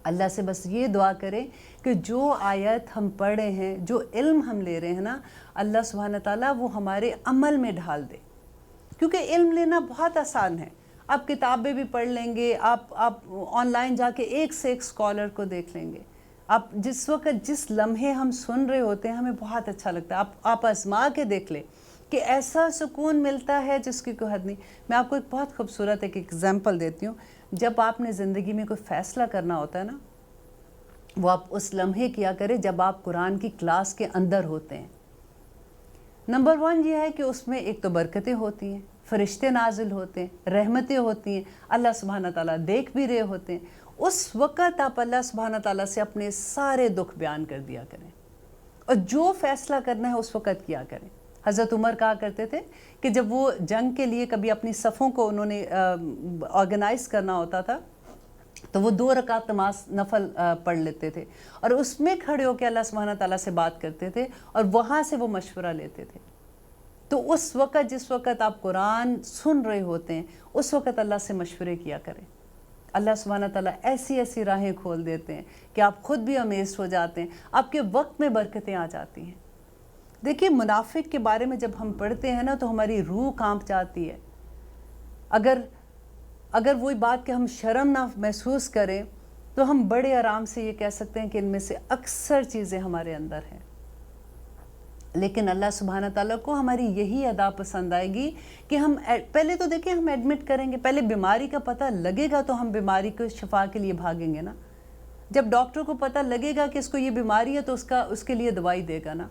اللہ سے بس یہ دعا کریں کہ جو آیت ہم پڑھ رہے ہیں، جو علم ہم لے رہے ہیں نا، اللہ سبحانہ تعالیٰ وہ ہمارے عمل میں ڈھال دے. کیونکہ علم لینا بہت آسان ہے، آپ کتابیں بھی پڑھ لیں گے، آپ آن لائن جا کے ایک سے ایک اسکالر کو دیکھ لیں گے. آپ جس وقت جس لمحے ہم سن رہے ہوتے ہیں ہمیں بہت اچھا لگتا ہے. آپ آزما کے دیکھ لیں کہ ایسا سکون ملتا ہے جس کی کوئی حد نہیں. میں آپ کو ایک بہت خوبصورت ایک ایگزامپل دیتی ہوں. جب آپ نے زندگی میں کوئی فیصلہ کرنا ہوتا ہے نا، وہ آپ اس لمحے کیا کریں جب آپ قرآن کی کلاس کے اندر ہوتے ہیں. نمبر 1 یہ ہے کہ اس میں ایک تو برکتیں ہوتی ہیں، فرشتے نازل ہوتے ہیں، رحمتیں ہوتی ہیں، اللہ سبحانہ تعالیٰ دیکھ بھی رہے ہوتے ہیں. اس وقت آپ اللہ سبحانہ تعالیٰ سے اپنے سارے دکھ بیان کر دیا کریں، اور جو فیصلہ کرنا ہے اس وقت کیا کریں. حضرت عمر کہا کرتے تھے کہ جب وہ جنگ کے لیے کبھی اپنی صفوں کو انہوں نے آرگنائز کرنا ہوتا تھا، تو وہ 2 رکعت نماز نفل پڑھ لیتے تھے، اور اس میں کھڑے ہو کے اللہ سبحانہ تعالیٰ سے بات کرتے تھے، اور وہاں سے وہ مشورہ لیتے تھے. تو اس وقت جس وقت آپ قرآن سن رہے ہوتے ہیں، اس وقت اللہ سے مشورے کیا کریں. اللہ سبحانہ تعالیٰ ایسی راہیں کھول دیتے ہیں کہ آپ خود بھی امیزڈ ہو جاتے ہیں، آپ کے وقت میں برکتیں آ جاتی ہیں. دیکھیے منافق کے بارے میں جب ہم پڑھتے ہیں نا تو ہماری روح کانپ جاتی ہے. اگر وہی بات کہ ہم شرم نہ محسوس کریں تو ہم بڑے آرام سے یہ کہہ سکتے ہیں کہ ان میں سے اکثر چیزیں ہمارے اندر ہیں. لیکن اللہ سبحانہ تعالیٰ کو ہماری یہی ادا پسند آئے گی کہ ہم پہلے تو دیکھیں ہم ایڈمٹ کریں گے، پہلے بیماری کا پتہ لگے گا تو ہم بیماری کو شفا کے لیے بھاگیں گے نا. جب ڈاکٹر کو پتہ لگے گا کہ اس کو یہ بیماری ہے تو اس کے لیے دوائی دے گا نا.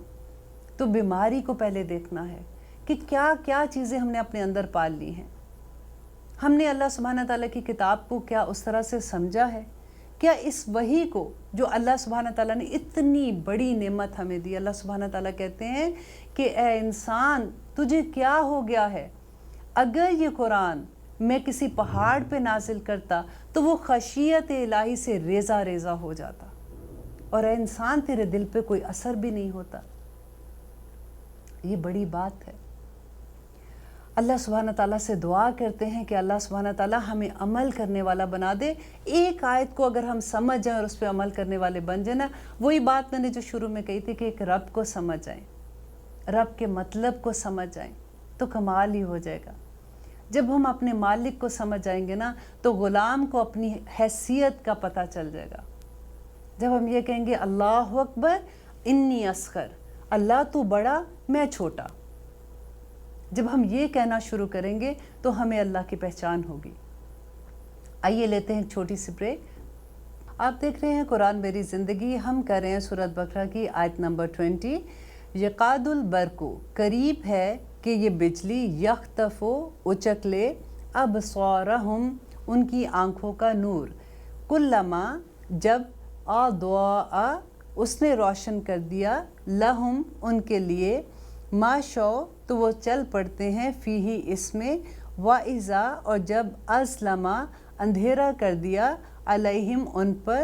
تو بیماری کو پہلے دیکھنا ہے کہ کیا چیزیں ہم نے اپنے اندر پال لی ہیں. ہم نے اللہ سبحانہ تعالیٰ کی کتاب کو کیا اس طرح سے سمجھا ہے؟ کیا اس وحی کو جو اللہ سبحانہ تعالیٰ نے اتنی بڑی نعمت ہمیں دی، اللہ سبحانہ تعالیٰ کہتے ہیں کہ اے انسان تجھے کیا ہو گیا ہے؟ اگر یہ قرآن میں کسی پہاڑ پہ نازل کرتا تو وہ خشیت الہی سے ریزہ ریزہ ہو جاتا، اور اے انسان تیرے دل پہ کوئی اثر بھی نہیں ہوتا. یہ بڑی بات ہے. اللہ سبحانہ تعالیٰ سے دعا کرتے ہیں کہ اللہ سبحانہ تعالیٰ ہمیں عمل کرنے والا بنا دے. ایک آیت کو اگر ہم سمجھ جائیں اور اس پہ عمل کرنے والے بن جائیں نا، وہی بات میں نے جو شروع میں کہی تھی کہ ایک رب کو سمجھ جائیں، رب کے مطلب کو سمجھ جائیں تو کمال ہی ہو جائے گا. جب ہم اپنے مالک کو سمجھ جائیں گے نا تو غلام کو اپنی حیثیت کا پتہ چل جائے گا. جب ہم یہ کہیں گے اللہ اکبر انی اصغر، اللہ تو بڑا میں چھوٹا، جب ہم یہ کہنا شروع کریں گے تو ہمیں اللہ کی پہچان ہوگی. آئیے لیتے ہیں ایک چھوٹی سی بریک. آپ دیکھ رہے ہیں قرآن میری زندگی. ہم کر رہے ہیں سورۃ بقرہ کی آیت نمبر 20. یقاد البرقو، قریب ہے کہ یہ بجلی، یخطف اچک لے ابصارہم، ان کی آنکھوں کا نور، کلما جب اضاء اس نے روشن کر دیا، لہم ان کے لیے، ما شاء تو وہ چل پڑتے ہیں، فیہی اس میں، وَإِذَا اور جب اظلما اندھیرا کر دیا، علیہم ان پر،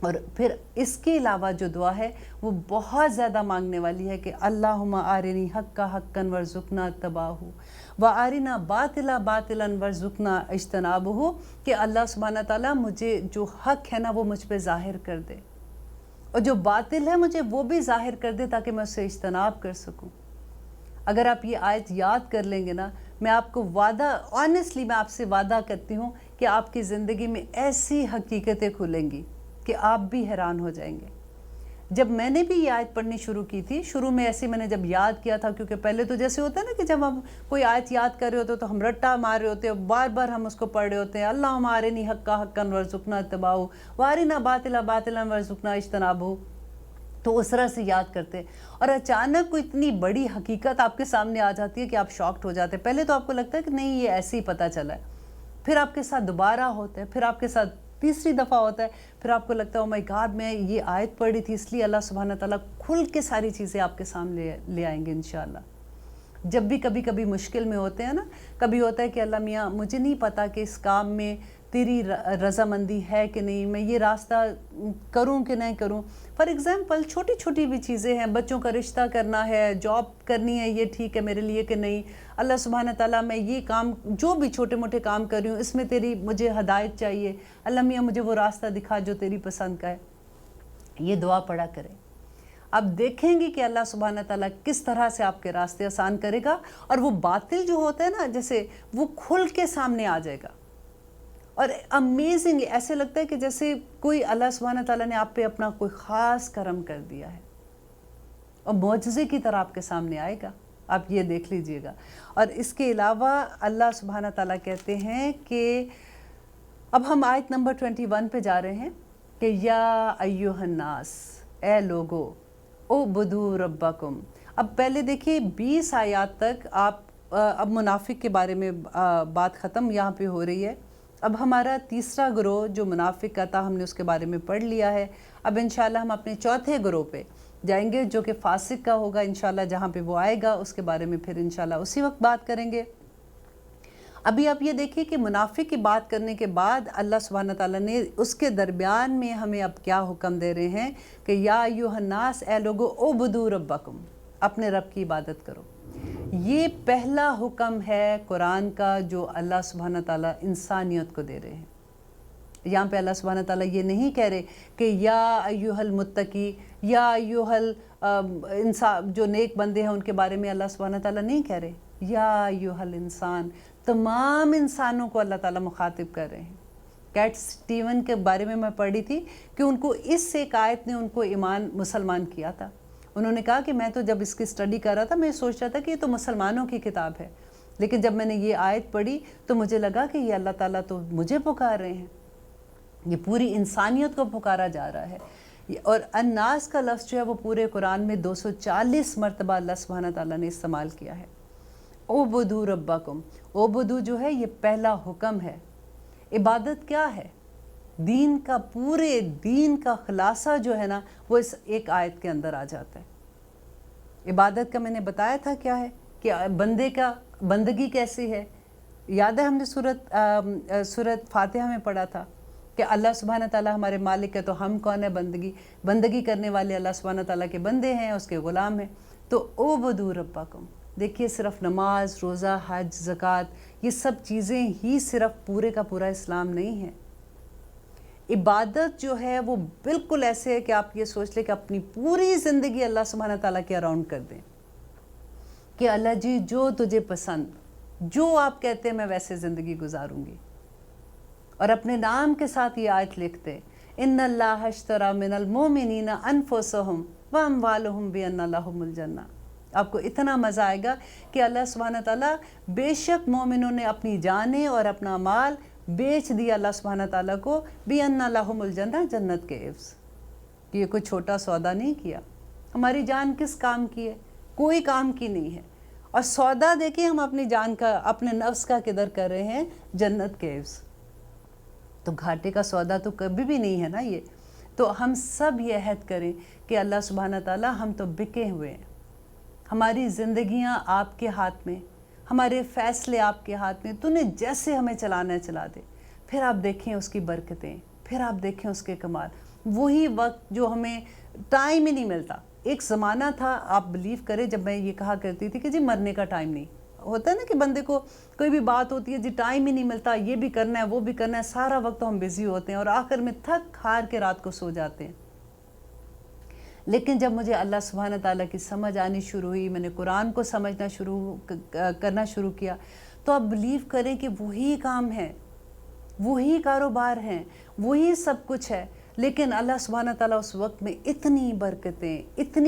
اور پھر اس کے علاوہ جو دعا ہے وہ بہت زیادہ مانگنے والی ہے کہ اللہم آرنی حقا حقا ورزقنا اتباعہ و آرنا باطلا باطلا ورزقنا اجتنابہ، کہ اللہ سبحانہ تعالیٰ مجھے جو حق ہے نا وہ مجھ پہ ظاہر کر دے، اور جو باطل ہے مجھے وہ بھی ظاہر کر دے تاکہ میں اسے اجتناب کر سکوں۔ اگر آپ یہ آیت یاد کر لیں گے نا، میں آپ کو وعدہ، آنیسٹلی میں آپ سے وعدہ کرتی ہوں کہ آپ کی زندگی میں ایسی حقیقتیں کھلیں گی کہ آپ بھی حیران ہو جائیں گے۔ جب میں نے بھی یہ آیت پڑھنی شروع کی تھی، شروع میں ایسے میں نے جب یاد کیا تھا، کیونکہ پہلے تو جیسے ہوتا ہے نا کہ جب ہم کوئی آیت یاد کر رہے ہوتے تو ہم رٹا مار رہے ہوتے ہیں، بار بار ہم اس کو پڑھ رہے ہوتے ہیں، اللہم آرنی حقا حقا ورزقنا اتباعہ وارنا باطلا باطلا ورزقنا اجتنابہ، تو اس طرح سے یاد کرتے، اور اچانک کوئی اتنی بڑی حقیقت آپ کے سامنے آ جاتی ہے کہ آپ شاکڈ ہو جاتے ہیں۔ پہلے تو آپ کو لگتا ہے کہ نہیں یہ ایسے ہی پتہ چلا ہے، پھر آپ کے ساتھ دوبارہ ہوتا ہے، پھر آپ کے ساتھ تیسری دفعہ ہوتا ہے، پھر آپ کو لگتا ہے او مائی گاڈ میں یہ آیت پڑھی تھی، اس لیے اللہ سبحانہ تعالیٰ کھل کے ساری چیزیں آپ کے سامنے لے آئیں گے انشاءاللہ۔ جب بھی کبھی مشکل میں ہوتے ہیں نا، کبھی ہوتا ہے کہ اللہ میاں مجھے نہیں پتا کہ اس کام میں تیری رضامندی ہے کہ نہیں، میں یہ راستہ کروں کہ نہیں کروں۔ فار ایگزامپل چھوٹی چھوٹی بھی چیزیں ہیں، بچوں کا رشتہ کرنا ہے، جاب کرنی ہے، یہ ٹھیک ہے میرے لیے کہ نہیں، اللہ سبحانہ تعالیٰ میں یہ کام جو بھی چھوٹے موٹے کام کر رہی ہوں اس میں تیری مجھے ہدایت چاہیے، اللہ میاں مجھے وہ راستہ دکھا جو تیری پسند کا ہے۔ یہ دعا پڑھا کریں، آپ دیکھیں گی کہ اللہ سبحانہ تعالیٰ کس طرح سے آپ کے راستے آسان کرے گا، اور وہ باطل جو ہوتا ہے نا جیسے وہ کھل کے سامنے آ جائے گا، اور امیزنگ ایسے لگتا ہے کہ جیسے کوئی اللہ سبحانہ تعالیٰ نے آپ پہ اپنا کوئی خاص کرم کر دیا ہے، اور معجزے کی طرح آپ کے سامنے آئے گا، آپ یہ دیکھ لیجئے گا۔ اور اس کے علاوہ اللہ سبحانہ تعالیٰ کہتے ہیں کہ اب ہم آیت نمبر 21 پہ جا رہے ہیں کہ یا ایھا الناس، اے لوگو، اعبدوا ربکم۔ اب پہلے دیکھیے 20 آیات تک اب منافق کے بارے میں بات ختم یہاں پہ ہو رہی ہے۔ اب ہمارا تیسرا گروہ جو منافق کا تھا ہم نے اس کے بارے میں پڑھ لیا ہے، اب انشاءاللہ ہم اپنے چوتھے گروہ پہ جائیں گے جو کہ فاسق کا ہوگا انشاءاللہ، جہاں پہ وہ آئے گا اس کے بارے میں پھر انشاءاللہ اسی وقت بات کریں گے۔ ابھی آپ یہ دیکھیں کہ منافق کی بات کرنے کے بعد اللہ سبحانہ تعالیٰ نے اس کے درمیان میں ہمیں اب کیا حکم دے رہے ہیں کہ یا ایھا الناس، اے لوگو، اعبدوا ربکم، اپنے رب کی عبادت کرو۔ یہ پہلا حکم ہے قرآن کا جو اللہ سبحانہ تعالیٰ انسانیت کو دے رہے ہیں۔ یہاں پہ اللہ سبحانہ تعالیٰ یہ نہیں کہہ رہے کہ یا ایھا المتقی، یا ایھا انسان، جو نیک بندے ہیں ان کے بارے میں اللہ سبحانہ تعالیٰ نہیں کہہ رہے، یا ایھا الانسان، تمام انسانوں کو اللہ تعالیٰ مخاطب کر رہے ہیں۔ کیٹ سٹیون کے بارے میں پڑھی تھی کہ ان کو اس ایک آیت نے ان کو مسلمان کیا تھا۔ انہوں نے کہا کہ میں تو جب اس کی اسٹڈی کر رہا تھا میں سوچ رہا تھا کہ یہ تو مسلمانوں کی کتاب ہے، لیکن جب میں نے یہ آیت پڑھی تو مجھے لگا کہ یہ اللہ تعالیٰ تو مجھے پکار رہے ہیں، یہ پوری انسانیت کو پکارا جا رہا ہے۔ اور الناس کا لفظ جو ہے وہ پورے قرآن میں 240 مرتبہ اللہ سبحانہ تعالیٰ نے استعمال کیا ہے۔ اعبدوا ربکم، اعبدوا جو ہے یہ پہلا حکم ہے۔ عبادت کیا ہے؟ دین کا، پورے دین کا خلاصہ جو ہے نا وہ اس ایک آیت کے اندر آ جاتا ہے۔ عبادت کا میں نے بتایا تھا کیا ہے، کہ بندے کا بندگی کیسی ہے۔ یاد ہے ہم نے سورۃ فاتحہ میں پڑھا تھا کہ اللہ سبحانہ تعالیٰ ہمارے مالک ہے، تو ہم کون ہے؟ بندگی کرنے والے اللہ سبحانہ تعالیٰ کے بندے ہیں، اس کے غلام ہیں۔ تو اعبدوا ربکم، دیکھیے صرف نماز، روزہ، حج، زکوٰۃ، یہ سب چیزیں ہی صرف پورے کا پورا اسلام نہیں ہے۔ عبادت جو ہے وہ بالکل ایسے ہے کہ آپ یہ سوچ لیں کہ اپنی پوری زندگی اللہ سبحانہ تعالیٰ کے اراؤنڈ کر دیں کہ اللہ جی جو تجھے پسند، جو آپ کہتے ہیں میں ویسے زندگی گزاروں گی، اور اپنے نام کے ساتھ یہ آیت لکھتے ان اللہ اشتری من المؤمنین انفسہم واموالہم بان لہم الجنہ۔ آپ کو اتنا مزہ آئے گا کہ اللہ سبحانہ تعالیٰ بے شک مومنوں نے اپنی جانیں اور اپنا مال بیچ دیا اللہ سبحانہ تعالیٰ کو، بِأَنَّ لَهُمُ الْجَنَّةَ، جنت کے عوض۔ یہ کوئی چھوٹا سودا نہیں کیا۔ ہماری جان کس کام کی ہے؟ کوئی کام کی نہیں ہے، اور سودا دیکھیں ہم اپنی جان کا، اپنے نفس کا کدھر کر رہے ہیں؟ جنت کے عوض۔ تو گھاٹے کا سودا تو کبھی بھی نہیں ہے نا یہ۔ تو ہم سب یہ عہد کریں کہ اللہ سبحانہ تعالیٰ ہم تو بکے ہوئے ہیں، ہماری زندگیاں آپ کے ہاتھ میں، ہمارے فیصلے آپ کے ہاتھ میں، تو نے جیسے ہمیں چلانا ہے چلا دے۔ پھر آپ دیکھیں اس کی برکتیں، پھر آپ دیکھیں اس کے کمال۔ وہی وقت جو ہمیں ٹائم ہی نہیں ملتا. ایک زمانہ تھا, آپ بلیو کریں, جب میں یہ کہا کرتی تھی کہ جی مرنے کا ٹائم نہیں ہوتا ہے نا, کہ بندے کو کوئی بھی بات ہوتی ہے جی ٹائم ہی نہیں ملتا, یہ بھی کرنا ہے وہ بھی کرنا ہے, سارا وقت ہم بیزی ہوتے ہیں اور آخر میں تھک ہار کے رات کو سو جاتے ہیں. لیکن جب مجھے اللہ سبحانہ تعالیٰ کی سمجھ آنی شروع ہوئی, میں نے قرآن کو سمجھنا کرنا شروع کیا, تو آپ بلیو کریں کہ وہی کام ہے, وہی کاروبار ہیں, وہی سب کچھ ہے, لیکن اللہ سبحانہ تعالیٰ اس وقت میں اتنی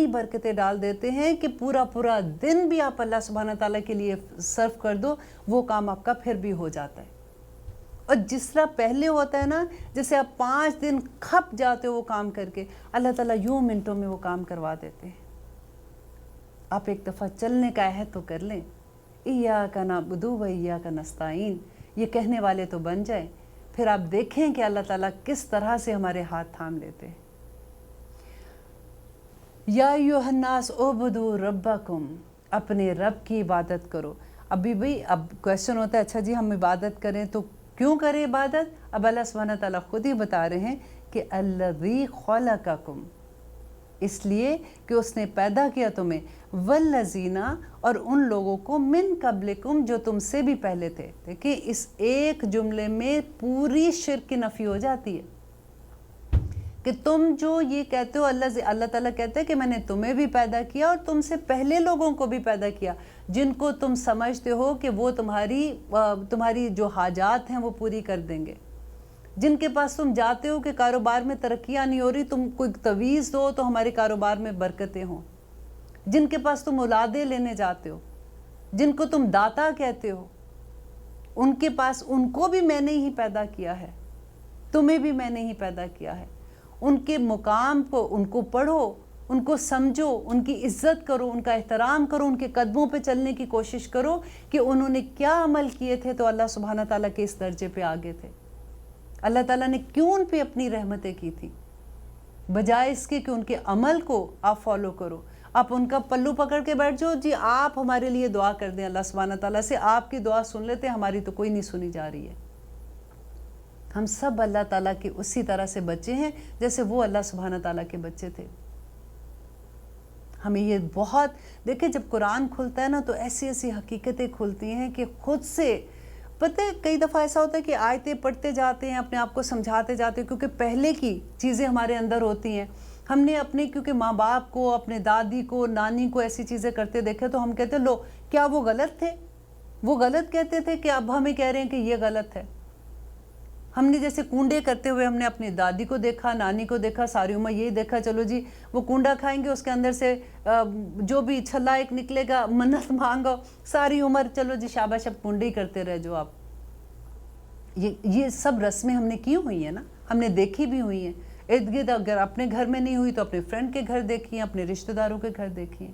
برکتیں ڈال دیتے ہیں کہ پورا دن بھی آپ اللہ سبحانہ تعالیٰ کے لیے صرف کر دو, وہ کام آپ کا پھر بھی ہو جاتا ہے. اور جس طرح پہلے ہوتا ہے نا, جیسے آپ 5 دن کھپ جاتے ہو وہ کام کر کے, اللہ تعالیٰ یوں منٹوں میں وہ کام کروا دیتے ہیں. آپ ایک دفعہ چلنے کا عہد تو کر لیں, ایاک نعبد و ایاک نستعین, یہ کہنے والے تو بن جائیں, پھر آپ دیکھیں کہ اللہ تعالیٰ کس طرح سے ہمارے ہاتھ تھام لیتے ہیں. یا ایھا الناس اعبدوا ربکم, اپنے رب کی عبادت کرو. اب کویسچن ہوتا ہے, اچھا جی ہم عبادت کریں تو کیوں کریں عبادت؟ اب اللہ سبحانہ تعالیٰ خود ہی بتا رہے ہیں کہ الذی خلقکم, اس لیے کہ اس نے پیدا کیا تمہیں, والذین, اور ان لوگوں کو, من قبلکم, جو تم سے بھی پہلے تھے. دیکھیں اس ایک جملے میں پوری شرک کی نفی ہو جاتی ہے کہ تم جو یہ کہتے ہو, اللہ تعالیٰ کہتے ہیں کہ میں نے تمہیں بھی پیدا کیا اور تم سے پہلے لوگوں کو بھی پیدا کیا, جن کو تم سمجھتے ہو کہ وہ تمہاری جو حاجات ہیں وہ پوری کر دیں گے, جن کے پاس تم جاتے ہو کہ کاروبار میں ترقیاں نہیں ہو رہی, تم کوئی تویز دو تو ہمارے کاروبار میں برکتیں ہوں, جن کے پاس تم اولادیں لینے جاتے ہو, جن کو تم داتا کہتے ہو, ان کے پاس, ان کو بھی میں نے ہی پیدا کیا ہے, تمہیں بھی میں نے ہی پیدا کیا ہے. ان کے مقام کو, ان کو پڑھو, ان کو سمجھو, ان کی عزت کرو, ان کا احترام کرو, ان کے قدموں پہ چلنے کی کوشش کرو کہ انہوں نے کیا عمل کیے تھے تو اللہ سبحانہ تعالیٰ کے اس درجے پہ آگے تھے. اللہ تعالیٰ نے کیوں ان پہ اپنی رحمتیں کی تھی, بجائے اس کے کہ ان کے عمل کو آپ فالو کرو. آپ ان کا پلو پکڑ کے بیٹھ جاؤ, جی آپ ہمارے لیے دعا کر دیں اللہ سبحانہ تعالیٰ سے, آپ کی دعا سن لیتے, ہماری تو کوئی نہیں سنی جا رہی ہے. ہم سب اللہ تعالیٰ کے اسی طرح سے بچے ہیں جیسے وہ اللہ سبحانہ تعالیٰ کے بچے تھے. ہمیں یہ بہت, دیکھیں جب قرآن کھلتا ہے نا تو ایسی حقیقتیں کھلتی ہیں کہ خود سے پتہ ہے, کئی دفعہ ایسا ہوتا ہے کہ آیتیں پڑھتے جاتے ہیں, اپنے آپ کو سمجھاتے جاتے ہیں, کیونکہ پہلے کی چیزیں ہمارے اندر ہوتی ہیں. ہم نے اپنے, کیونکہ ماں باپ کو, اپنے دادی کو, نانی کو ایسی چیزیں کرتے دیکھے تو ہم کہتے لو کیا وہ غلط تھے, وہ غلط کہتے تھے کہ اب ہمیں کہہ رہے ہیں کہ یہ غلط ہے. ہم نے جیسے کنڈے کرتے ہوئے ہم نے اپنی دادی کو دیکھا, نانی کو دیکھا, ساری عمر یہی دیکھا, چلو جی وہ کنڈا کھائیں گے, اس کے اندر سے جو بھی چھلا ایک نکلے گا, منت مانگو, ساری عمر چلو جی شاباش اب کنڈے ہی کرتے رہ جو آپ. یہ سب رسمیں ہم نے کی ہوئی ہیں نا, ہم نے دیکھی بھی ہوئی ہیں ارد گرد. اگر اپنے گھر میں نہیں ہوئی تو اپنے فرینڈ کے گھر دیکھی ہیں, اپنے رشتہ داروں کے گھر دیکھی ہیں.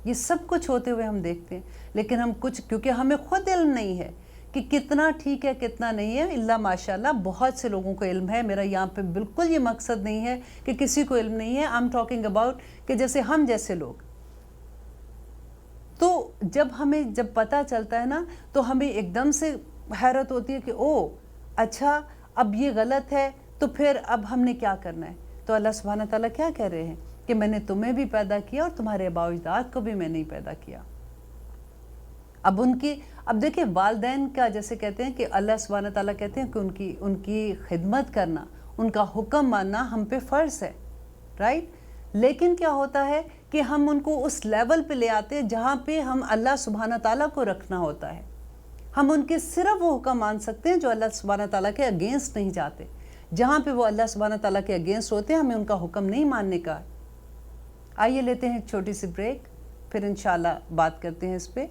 یہ سب کچھ ہوتے ہوئے ہم دیکھتے ہیں, لیکن ہم کچھ, کیونکہ ہمیں خود علم نہیں ہے کہ کتنا ٹھیک ہے کتنا نہیں ہے. اللہ ماشاءاللہ بہت سے لوگوں کو علم ہے, میرا یہاں پہ بالکل یہ مقصد نہیں ہے کہ کسی کو علم نہیں ہے. آئی ایم ٹاکنگ اباؤٹ کہ جیسے ہم جیسے لوگ, تو جب پتہ چلتا ہے نا تو ہمیں ایک دم سے حیرت ہوتی ہے کہ او اچھا اب یہ غلط ہے, تو پھر اب ہم نے کیا کرنا ہے. تو اللہ سبحانہ تعالیٰ کیا کہہ رہے ہیں کہ میں نے تمہیں بھی پیدا کیا اور تمہارے آباء و اجداد کو بھی میں نے پیدا کیا. اب دیکھیں والدین کا, جیسے کہتے ہیں کہ اللہ سبحانہ تعالیٰ کہتے ہیں کہ ان کی خدمت کرنا, ان کا حکم ماننا ہم پہ فرض ہے, رائٹ. لیکن کیا ہوتا ہے کہ ہم ان کو اس لیول پہ لے آتے ہیں جہاں پہ ہم اللہ سبحانہ تعالیٰ کو رکھنا ہوتا ہے. ہم ان کے صرف وہ حکم مان سکتے ہیں جو اللہ سبحانہ تعالیٰ کے اگینسٹ نہیں جاتے. جہاں پہ وہ اللہ سبحانہ تعالیٰ کے اگینسٹ ہوتے ہیں ہمیں ان کا حکم نہیں ماننے کا. آئیے لیتے ہیں ایک چھوٹی سی بریک, پھر انشاءاللہ بات کرتے ہیں اس پہ.